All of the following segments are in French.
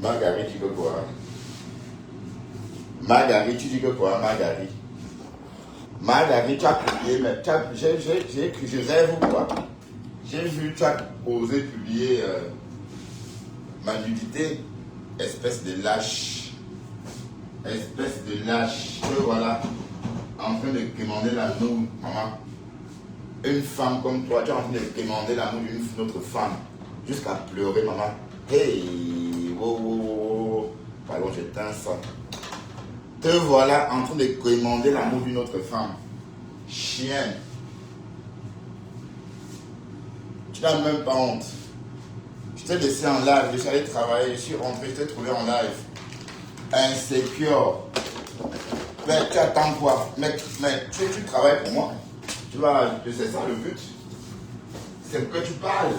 Marguerite, tu dis que quoi? Marguerite, tu dis que quoi, Marguerite? Marguerite, tu as publié, mais j'ai écrit, je rêve ou quoi? J'ai vu, tu as osé publier ma nudité, espèce de lâche. Espèce de lâche. Que voilà, en train de quémander l'amour, maman. Une femme comme toi, tu es en train de quémander l'amour d'une autre femme. Jusqu'à pleurer, maman. Hey, wow, wow, wow. Pardon, j'éteins ça. Te voilà en train de quémander l'amour d'une autre femme. Chienne. Tu n'as même pas honte. Je t'ai laissé en live, je suis allé travailler, je suis rentré, je t'ai trouvé en live. Insécure. Mais tu attends quoi? Mais tu travailles pour moi. Tu vas, c'est ça le but. C'est que tu parles.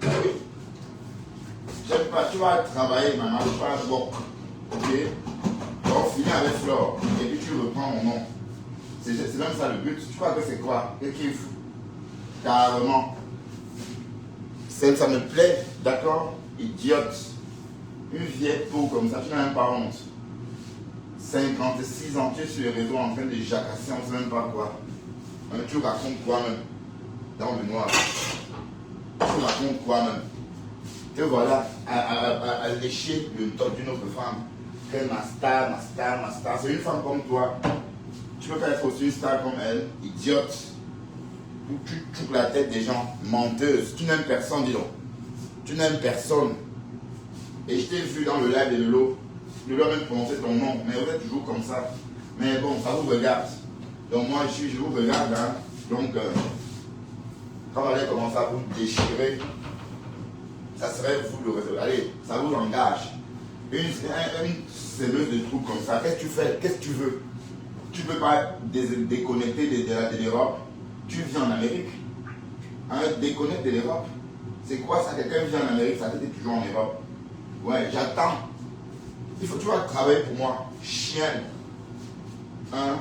Oui. J'aime pas, tu vas travailler, maman, tu vas bon. Ok? Donc, finis avec Flore. Et puis tu reprends mon nom. C'est même ça le but. Tu crois que c'est quoi? Qu'est-ce qu'il faut? Carrément. Ça me plaît, d'accord? Idiote. Une vieille peau comme ça, tu n'as même pas honte. 56 ans, tu es sur les réseaux en train de jacasser, on ne sait même pas quoi. Tu racontes quoi même? Dans le noir. Tu racontes quoi même? Te voilà à lécher le top d'une autre femme. Quelle ma star. C'est une femme comme toi. Tu peux pas être aussi une star comme elle. Idiote. Tu touches la tête des gens. Menteuse. Tu n'aimes personne, dis donc. Tu n'aimes personne. Et je t'ai vu dans le live de Lolo. Lolo a même prononcé ton nom. Mais vous êtes toujours comme ça. Mais bon, ça vous regarde. Donc moi, je vous regarde. Hein. Donc, quand vous allez commencer à vous déchirer, ça serait vous le réseau. Allez, ça vous engage. Une semeuse de trucs comme ça. Qu'est-ce que tu fais? Qu'est-ce que tu veux? Tu ne peux pas déconnecter de l'Europe. Tu vis en Amérique. Hein, déconnecte de l'Europe. C'est quoi ça? Quelqu'un vit en Amérique, ça t'était toujours en Europe. Ouais, j'attends. Tu vas travailler pour moi. Chienne. Hein?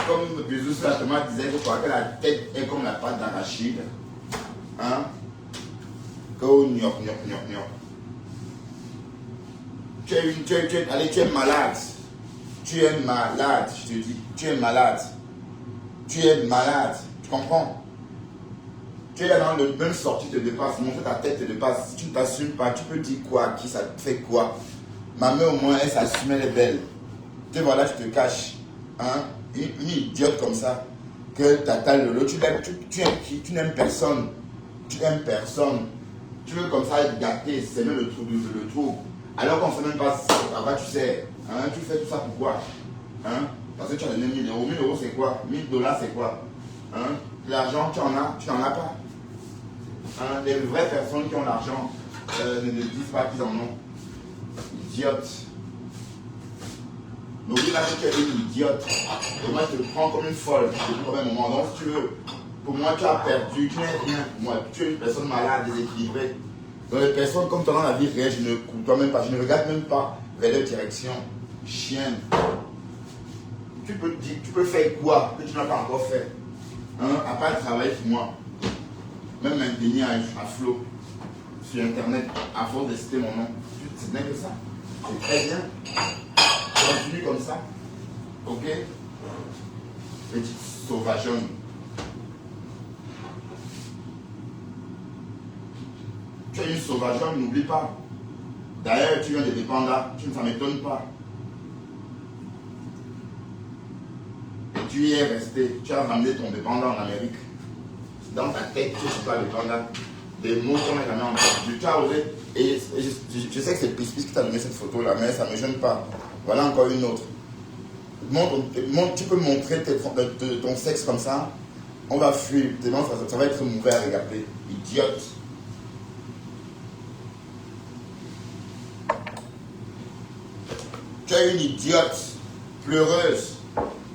Comme Jésus Thomas disait que la tête est comme la pâte d'arachide. Hein? Tu es malade. Tu es malade, je te dis. Tu es malade. Tu es malade. Tu comprends? Tu es là dans le même sortie te dépasse. Montrer ta tête te dépasse. Si tu ne t'assumes pas, tu peux dire quoi? Qui ça te fait quoi? Ma mère au moins, elle s'assume, elle est belle. Tu vois là, je te cache. Hein? Une idiote comme ça. Que tata Lolo, tu aimes qui? Tu n'aimes personne. Tu aimes personne. Tu veux comme ça être gâté, c'est même le trou. Alors qu'on ne sait même pas à quoi tu sais. Hein? Tu fais tout ça pourquoi? Hein? Parce que tu as donné 1000 euros. 1000 euros c'est quoi? 1000 dollars c'est quoi? Hein? L'argent tu en as? Tu n'en as pas. Hein? Les vraies personnes qui ont l'argent ne disent pas qu'ils en ont. Idiote. N'oublie pas que tu es une idiote. Et moi je te prends comme une folle depuis un moment. Donc si tu veux, pour moi tu as perdu, tu n'es rien pour moi. Tu es une personne malade, déséquilibrée. Donc les personnes comme toi dans la vie réelle, je ne côtoie même pas, je ne regarde même pas vers leur direction. Chienne. Tu peux faire quoi que tu n'as pas encore fait? Hein? À part travailler pour moi. Même maintenir à flot sur internet, à force de citer mon nom. C'est bien que ça. C'est très bien. Continue comme ça. Ok? Petite sauvageonne. Tu es une sauvageonne, n'oublie pas. D'ailleurs, tu viens de dépendre là, ça ne m'étonne pas. Et tu y es resté, tu as ramené ton dépendant en Amérique. Dans ta tête, tu ne suis pas dépendant. Des mots qu'on n'a jamais entendus. Tu as osé. Et je sais que c'est Pispis qui t'a donné cette photo-là, mais ça ne me gêne pas. Voilà encore une autre. Tu peux montrer ton sexe comme ça. On va fuir. Ça va être mauvais à regarder. Idiote. Tu es une idiote. Pleureuse.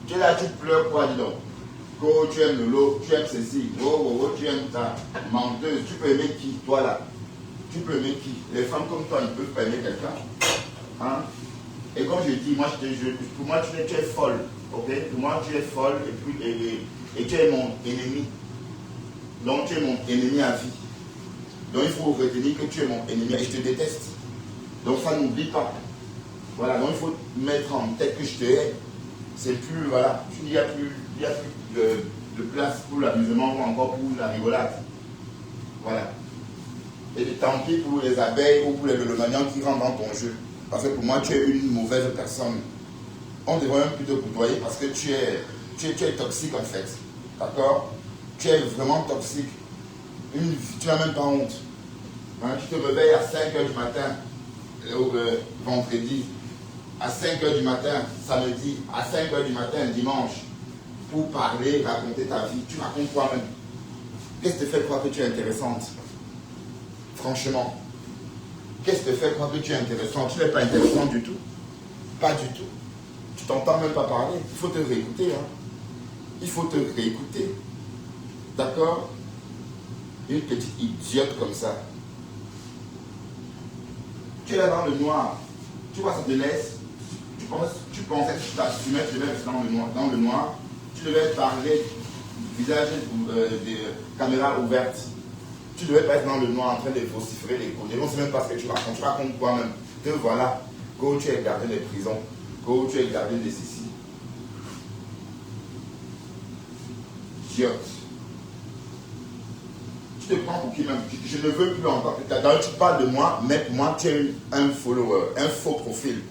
Tu es là, tu pleures quoi, dis donc? Oh, tu aimes Lolo, tu aimes ceci. Oh, tu aimes ta menteuse. Tu peux aimer qui, toi là? Tu peux aimer qui? Les femmes comme toi, ils ne peuvent pas aimer quelqu'un. Hein? Et comme je dis, moi, pour moi, tu es folle. Ok? Pour moi, tu es folle et tu es mon ennemi. Donc, tu es mon ennemi à vie. Donc, il faut retenir que tu es mon ennemi et je te déteste. Donc ça n'oublie pas. Voilà, donc il faut mettre en tête que je te hais. C'est plus, voilà, il n'y a plus de place pour l'amusement ou encore pour la rigolade. Voilà. Et tant pis pour les abeilles ou pour les mélomaniens qui rentrent dans ton jeu. Parce que pour moi, tu es une mauvaise personne. On devrait même plus te côtoyer parce que tu es toxique en fait. D'accord? Tu es vraiment toxique. Tu n'as même pas honte. Hein, tu te réveilles à 5h du matin, vendredi, à 5h du matin, samedi, à 5h du matin, dimanche, pour parler, raconter ta vie. Tu racontes toi-même. Qu'est-ce qui te fait croire que tu es intéressante? Franchement. Qu'est-ce qui te fait croire que tu es intéressante? Tu n'es pas intéressant du tout. Pas du tout. Tu t'entends même pas parler. Il faut te réécouter. Hein. Il faut te réécouter. D'accord? Une petite idiote comme ça. Tu es là dans le noir. Tu vois, ça te laisse. Tu pensais que tu t'assumais, tu devais rester dans le noir. Tu devais parler, visage des caméras ouvertes. Tu devais pas être dans le noir en train de vociférer les codes. On ne sait même pas ce que tu racontes. Tu racontes toi-même. Te voilà. Go, tu es gardé des prisons. Go, tu es gardé des ici. Idiote. Tu te prends pour qui même? Je ne veux plus encore. D'ailleurs, tu parles de moi, mais pour moi, tu es un follower, un faux profil.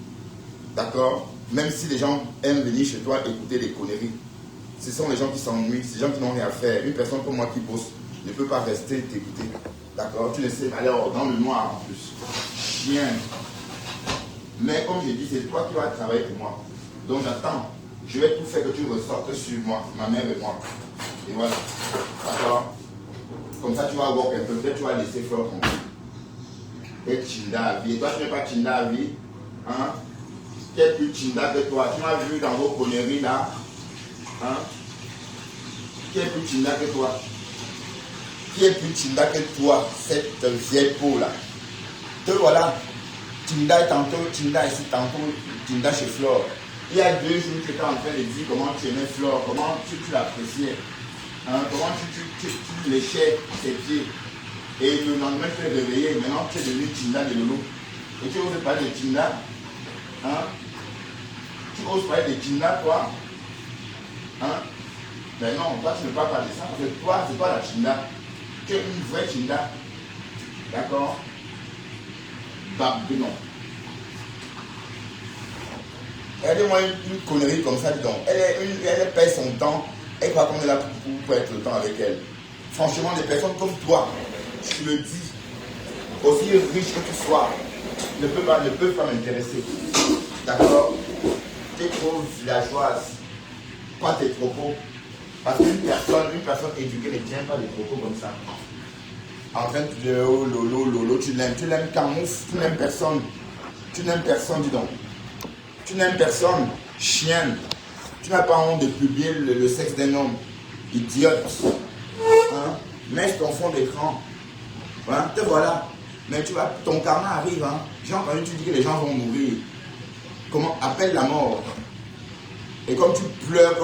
D'accord? Même si les gens aiment venir chez toi écouter les conneries. Ce sont les gens qui s'ennuient, ces gens qui n'ont rien à faire. Une personne comme moi qui bosse ne peut pas rester t'écouter. D'accord? Tu le sais, alors dans le noir en plus. Chien. Mais comme j'ai dit, c'est toi qui vas travailler pour moi. Donc j'attends. Je vais tout faire que tu ressortes sur moi, ma mère et moi. Et voilà. D'accord? Comme ça, tu vas voir un peu. Peut-être tu vas laisser Fleur tranquille. Et Chinda à vie. Et toi, tu n'es pas Chinda à vie. Hein? Qui est plus Chinda que toi? Tu m'as vu dans vos conneries là. Hein? Qui est plus Chinda que toi? Qui est plus Chinda que toi? Cette vieille peau là. Te voilà. Chinda est tantôt Chinda ici, tantôt Chinda chez Flore. Il y a 2 jours, tu étais en train de dire comment tu aimais Flore, comment tu l'appréciais. Hein? Comment tu léchais ses pieds. Et le lendemain, tu es réveillé. Maintenant, tu es devenu Chinda de Lolo. Et tu oses parler de Chinda. Hein? Tu oses parler de Chinda, toi? Hein? Mais non, toi, tu ne peux pas parler de ça. Parce que toi, ce n'est pas la Chinda. Tu es une vraie Chinda. D'accord? Non. Regardez-moi une connerie comme ça, dis donc. Elle perd son temps. Elle croit qu'on est là pour être le temps avec elle. Franchement, des personnes comme toi, je le dis, aussi riche que tu sois, ne peuvent pas m'intéresser. D'accord? Tu es trop villageoise. Pas tes propos. Parce qu'une personne éduquée ne tient pas des propos comme ça. En train de dire oh lolo, tu l'aimes camoufle, tu n'aimes personne. Tu n'aimes personne, dis donc. Tu n'aimes personne, chienne. Tu n'as pas honte de publier le sexe d'un homme. Idiote. Hein? Mets ton fond d'écran. Hein? Te voilà. Mais tu vois, ton karma arrive. Hein? J'ai entendu, tu dis que les gens vont mourir. Comment? Appelle la mort. Et comme tu pleures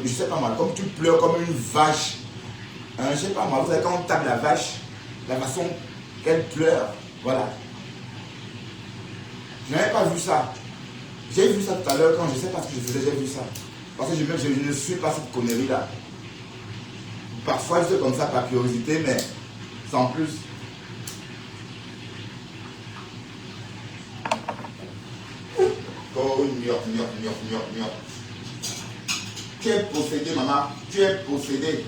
je sais pas moi, comme tu pleures comme une vache. Hein, je sais pas moi, vous savez quand on tape la vache, la façon qu'elle pleure, voilà. Je n'avais pas vu ça. J'ai vu ça tout à l'heure quand je sais pas ce que je faisais, j'ai vu ça. Parce que je ne suis pas cette connerie là. Parfois je fais comme ça par curiosité, mais sans plus. Oh, miot. Tu es possédé, maman. Tu es possédé.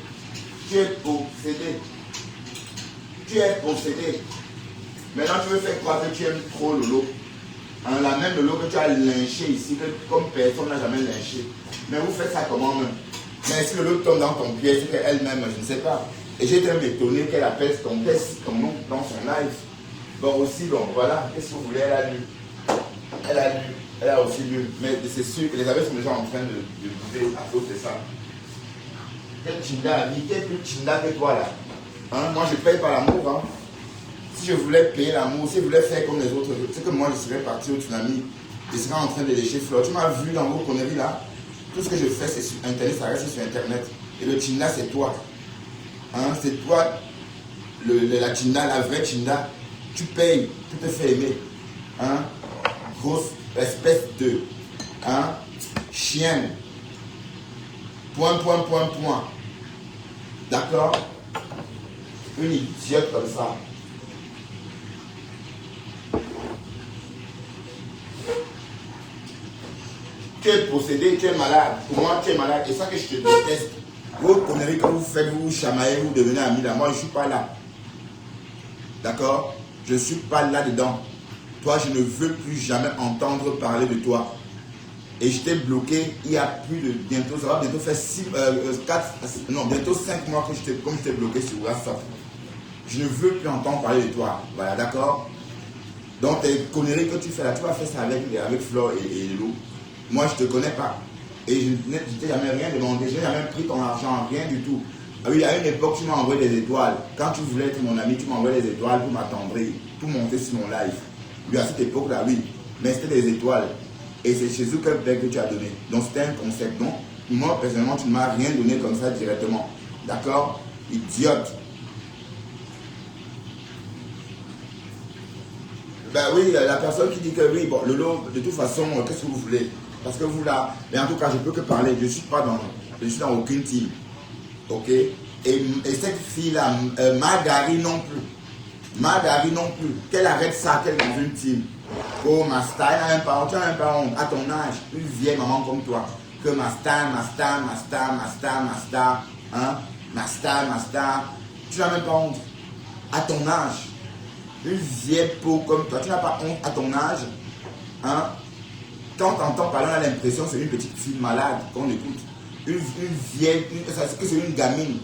Tu es possédé. Tu es possédé. Maintenant, tu veux faire croire que tu aimes trop Lolo. Hein, la même Lolo que tu as lynché ici, que comme personne n'a jamais lynché. Mais vous faites ça comment même? Mais si Lolo tombe dans ton pied, c'est qu'elle-même, je ne sais pas. Et j'ai été étonné qu'elle appelle ton nom dans son live. Bon, aussi, bon, voilà. Qu'est-ce que vous voulez? Elle a lu. Elle a lu. Elle a aussi lu. Mais c'est sûr que les abeilles sont déjà en train de bouger à cause de ça. Quel Chinda a dit, quel plus Chinda que toi là? Hein? Moi je paye par l'amour. Hein? Si je voulais payer l'amour, si je voulais faire comme les autres, c'est que moi je serais parti au tsunami. Je serais en train de lécher Flore. Tu m'as vu dans vos conneries là. Tout ce que je fais c'est sur internet, ça reste sur internet. Et le Chinda c'est toi. Hein? C'est toi la Tinda, la vraie Tinda, tu payes, tu te fais aimer. Hein? Grosse espèce de chienne. Point. D'accord? Une idiote comme ça. Tu es possédé, tu es malade. Pour moi, tu es malade. Et ça que je te déteste. Vos conneries que vous faites, vous chamaillez, vous devenez amis là. Moi, je ne suis pas là. D'accord? Je ne suis pas là-dedans. Toi, je ne veux plus jamais entendre parler de toi. Et je t'ai bloqué il y a plus de bientôt, ça va bientôt faire bientôt 5 mois que je t'ai bloqué sur WhatsApp. Je ne veux plus entendre parler de toi. Voilà, d'accord? Donc, tes conneries que tu fais là, tu vas faire ça avec Flore et Lolo. Moi, je ne te connais pas. Et je ne t'ai jamais rien demandé. Je n'ai jamais pris ton argent, rien du tout. Ah oui, à une époque, tu m'as envoyé des étoiles. Quand tu voulais être mon ami, tu m'as envoyé des étoiles pour m'attendrir, pour monter sur mon live. Oui, à cette époque-là, oui. Mais c'était des étoiles. Et c'est chez Zuckerberg que tu as donné. Donc, c'était un concept. Donc, moi, personnellement, tu ne m'as rien donné comme ça directement. D'accord? Idiote. Ben oui, la personne qui dit que oui, bon, Lolo, de toute façon, qu'est-ce que vous voulez? Parce que vous là, mais en tout cas, je peux que parler. Je suis dans aucune team. Ok? Et cette fille-là, Margari non plus. Qu'elle arrête ça, qu'elle est dans une team. Oh, ma star, elle n'a même pas honte. À ton âge, une vieille maman comme toi. Que ma star. Hein? Ma star. Tu n'as même pas honte. À ton âge. Une vieille peau comme toi. Tu n'as pas honte à ton âge. Hein? Quand on entend parler, on a l'impression que c'est une petite fille malade qu'on écoute. Une vieille, que c'est une gamine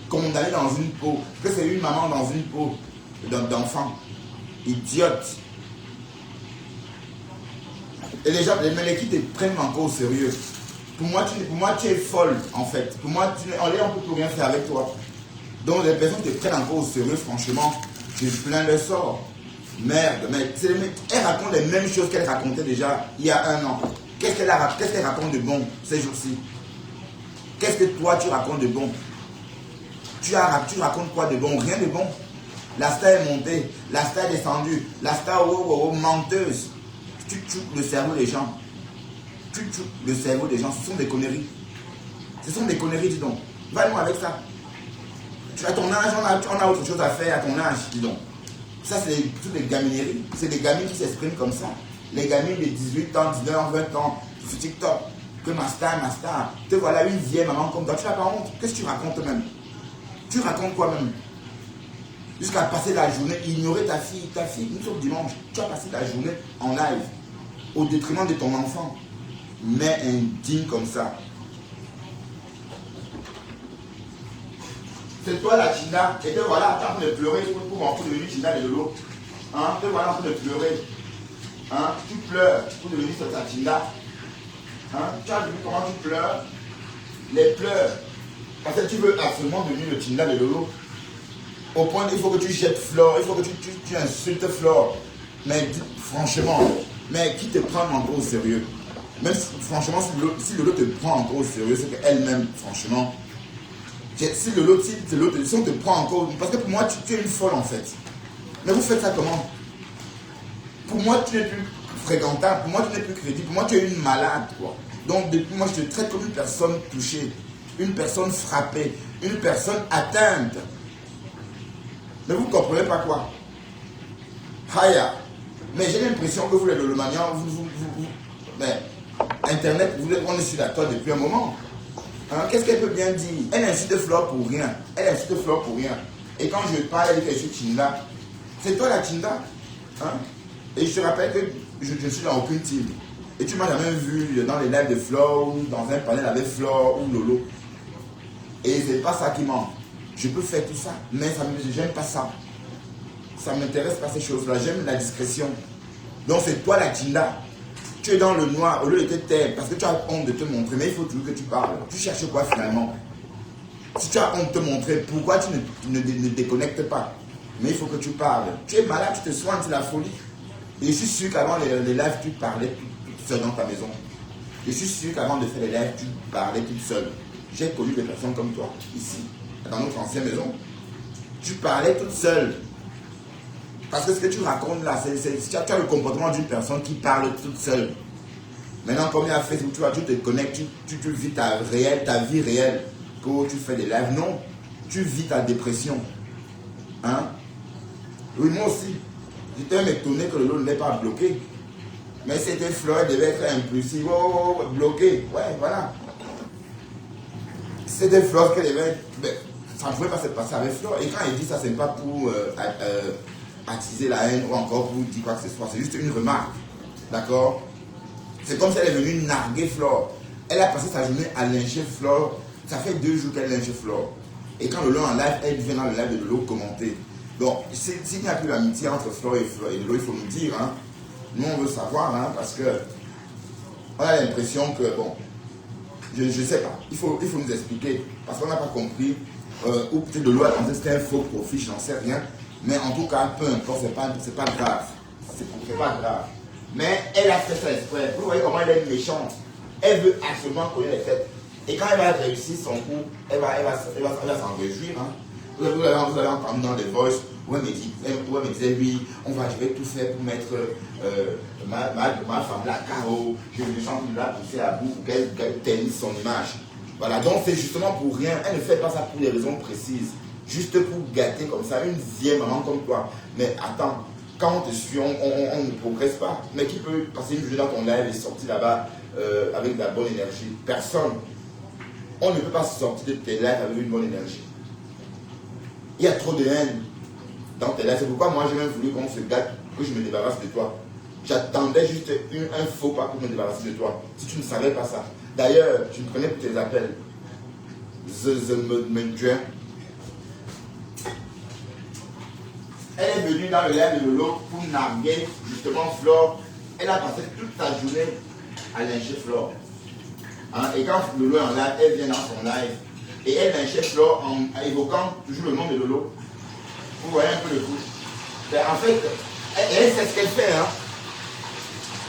condamnée dans une peau. Que c'est une maman dans une peau d'enfant. Idiote. Et les gens, mais qui te prennent encore au sérieux. Pour moi, tu es folle, en fait. Pour moi, on ne peut plus rien faire avec toi. Donc, les personnes te prennent encore au sérieux, franchement, j'ai plein de sorts. Merde, mais elle raconte les mêmes choses qu'elle racontait déjà il y a 1 an. Qu'est-ce qu'elle raconte de bon ces jours-ci? Qu'est-ce que toi, tu racontes de bon? Tu racontes quoi de bon? Rien de bon. La star est montée, la star est descendue, la star menteuse. Tu choupes le cerveau des gens. Le cerveau des gens, ce sont des conneries. Ce sont des conneries, dis donc. Va-moi avec ça. Tu as ton âge, on a autre chose à faire à ton âge, dis donc. Ça, c'est toutes des gamineries. C'est des gamines qui s'expriment comme ça. Les gamines de 18 ans, 19 ans, 20 ans, sur TikTok. Que ma star. Te voilà une vieille maman comme toi. Tu n'as pas honte. Qu'est-ce que tu racontes même? Tu racontes quoi même? Jusqu'à passer la journée, ignorer ta fille, nous sommes dimanche. Tu as passé la journée en live. Au détriment de ton enfant. Mais indigne comme ça. C'est toi la Tinda. Et te voilà en train de pleurer pour devenir Tinda de Lolo. Hein? Te voilà en train de pleurer. Hein? Tu pleures pour devenir ta Tinda. Hein? Tu as vu comment tu pleures? Les pleurs. Parce que tu veux absolument devenir le Tinda de Lolo. Au point il faut que tu jettes Flore, il faut que tu insultes Flore. Mais franchement, mais qui te prend encore au sérieux? Même franchement, si Lolo te prend encore au sérieux, c'est qu'elle-même, franchement, si Lolo te prend encore, parce que pour moi, tu es une folle en fait. Mais vous faites ça comment? Pour moi, tu n'es plus fréquentable, pour moi, tu n'es plus crédible, pour moi, tu es une malade, quoi. Donc, depuis moi, je te traite comme une personne touchée, une personne frappée, une personne atteinte. Mais vous ne comprenez pas quoi? Haya. Mais j'ai l'impression que vous, les Lolomanians, mais Internet, on est sur la toile depuis un moment. Hein? Qu'est-ce qu'elle peut bien dire? Elle insulte Flore pour rien. Et quand je parle, elle dit que je suis Tinda. C'est toi la Tinda. Hein? Et je te rappelle que je ne suis dans aucune team. Et tu m'as jamais vu dans les lives de Flore ou dans un panel avec Flore ou Lolo. Et c'est pas ça qui manque. Je peux faire tout ça, mais j'aime pas ça. Ça ne m'intéresse pas ces choses-là. J'aime la discrétion. Donc c'est toi la Tinda. Tu es dans le noir au lieu de te taire parce que tu as honte de te montrer, mais il faut toujours que tu parles. Tu cherches quoi finalement? Si tu as honte de te montrer, pourquoi tu ne déconnectes pas? Mais il faut que tu parles. Tu es malade, tu te soignes, c'est la folie. Et je suis sûr qu'avant les lives, tu parlais toute seule dans ta maison. Je suis sûr qu'avant de faire les lives, tu parlais toute seule. J'ai connu des personnes comme toi, ici, dans notre ancienne maison. tu parlais toute seule. Parce que ce que tu racontes là, tu as le comportement d'une personne qui parle toute seule. Maintenant, comme il y a Facebook, tu te connectes, tu vis ta vie réelle. Que tu fais des lives. Non, tu vis ta dépression. Hein? Oui, moi aussi. J'étais même étonné que le lot ne l'ait pas bloqué. Mais c'était Fleur, elle devait être impulsive. Oh, bloqué. Ouais, voilà. C'était Fleur qu'elle devait être. Ça ne pouvait pas se passer avec Fleur. Et quand il dit ça, ce n'est pas pour attiser la haine ou encore pour dire quoi que ce soit. C'est juste une remarque. D'accord? C'est comme si elle est venue narguer Flore. Elle a passé sa journée à lyncher Flore. Ça fait 2 jours qu'elle lynche Flore. Et quand le lot en live, elle vient dans le live de Lolo commenter. Donc, s'il n'y a plus l'amitié entre Flore et Lolo, il faut nous dire. Hein. Nous, on veut savoir, hein, parce que on a l'impression que, bon, je ne sais pas. Il faut nous expliquer. Parce qu'on n'a pas compris. Ou peut-être Lolo a pensé que c'était un faux profil, je n'en sais rien. Mais en tout cas, peu importe, c'est pas grave. C'est pas grave. Mais elle a fait ça exprès. Vous voyez comment elle est méchante. Elle veut absolument connaître les faits. Et quand elle va réussir son coup, elle va s'en réjouir. Hein. Vous allez entendre dans les voices où elle me disait oui, je vais tout faire pour mettre ma femme là KO. Je vais lui la pousser à bout pour qu'elle ternisse son image. Voilà, donc c'est justement pour rien. Elle ne fait pas ça pour des raisons précises. Juste pour gâter comme ça une vieille maman comme toi. Mais attends. Quand on te suit, on ne progresse pas. Mais qui peut passer une journée dans ton live et sortir là-bas avec de la bonne énergie? Personne. On ne peut pas sortir de tes lives avec une bonne énergie. Il y a trop de haine dans tes lives. C'est pourquoi moi j'ai même voulu qu'on se gâte, que je me débarrasse de toi. J'attendais juste un faux pas pour me débarrasser de toi. Si tu ne savais pas ça. D'ailleurs, tu me connais pour tes appels. Elle est venue dans le live de Lolo pour narguer justement Flore. Elle a passé toute sa journée à lyncher Flore. Hein? Et quand Lolo est en live, elle vient dans son live. Et elle lynchait Flore en évoquant toujours le nom de Lolo. Vous voyez un peu le coup. Ben, en fait, elle sait ce qu'elle fait. Hein?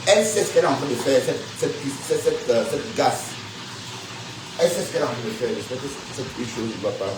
Elle sait ce qu'elle est en train de faire, cette gasse. Elle sait ce qu'elle est en train de faire. J'espère que cette chose ne va pas.